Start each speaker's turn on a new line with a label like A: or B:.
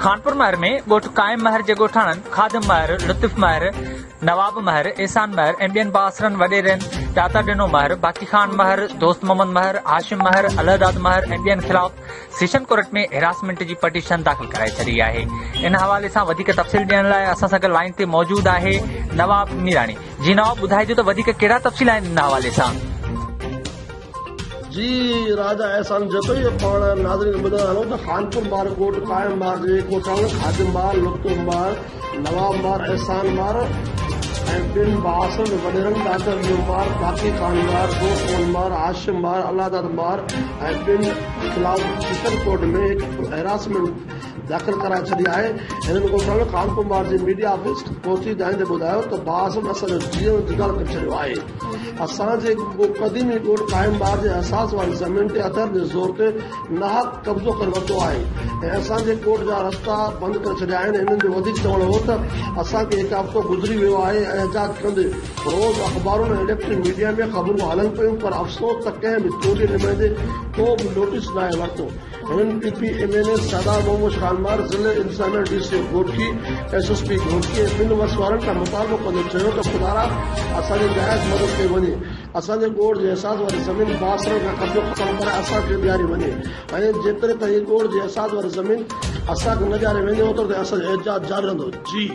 A: खानपुर महर में ॻोठ कायम महर जे ॻोठाणनि खादिम महर, लुत्फ महर, नवाब महर, एहसान महर ऐं ॿियनि बासरनि वॾेरनि ॾाता ॾिनो महर, बाक़ी खान महर, दोस्त मोहम्मद महर, हाशिम महर, अलहदाद महर ऐं ॿियनि ख़िलाफ़ सेशन कोर्ट में हिरासमेंट जी पटिशन दाख़िल कराए छॾी आहे। इन हवाले सां वधीक तफ़सील ॾियण लाइ असां सां गॾु लाइन ते मौजूदु आहे नवाब मीराणी। जी नवाब, ॿुधाइजो त वधीक कहिड़ा तफ़सील आहिनि इन हवाले सां?
B: जी राजा एहसान जतोई पाण नाज़रीन ॿुधायो हलो त खानपुर मार कोट कायम मार जे कोटाणनि खादिम मार, लुत्फ मार, नवाब मार, एहसान मार ऐं ॿिनि बासरनि वॾेरनि ॾाता ॾिनो मार, बाक़ी खान मार, दोस्त मोहम्मद मार, हाशिम मार, अलहदाद मार ऐं ॿिनि ख़िलाफ़ सेशन कोर्ट में हिकु हिरासमेंट दाख़िल कराए छॾी आहे। हिननि कोटाणनि खानपुर मार जे मीडिया ऑफिस पहुची ॼाणींदे ॿुधायो त बासरनि असांजो जीवन जुगाड़ करे छॾियो आहे। असांजे क़दीमी ॻोठ कायम मार जे अहसास वारी ज़मीन ते अथर जे ज़ोर ते नाहक कब्ज़ो करे वरितो आहे ऐं असांजे कोर्ट जा रस्ता बंदि करे छॾिया आहिनि। हिननि जो वधीक चवणु हो त असांखे हिकु हफ़्तो गुज़री वियो आहे ऐं एहजाज कंदे रोज़ अख़बारुनि ऐं इलेक्ट्रिक मीडिया में ख़बरूं हलनि पियूं, पर अफ़सोस त कंहिं बि चोरी निमाइंदे को बि नोटिस न आहे वरितो। हिननि PPMNA सरदार मोहम्मद खान मार, ज़िले इंतज़ामिया DC घोटकी, SSP घोटकी ऐं ॿिनि वसवारनि खां मुतालबो कंदे चयो त ख़ुदा असांजी जाइज़ मदद कई वञे, असांजे ॻोठ जे एहसास वारी ज़मीन बासरनि खां कब्ज़ो ख़तमु करे असांखे ॾियारी वञे ऐं जेतिरे ताईं ॻोठ जे एहसास वारी ज़मीन असांखे न ॾियारे वेंदे ओतिरे ताईं असांजो एहजाज जारी रहंदो। जी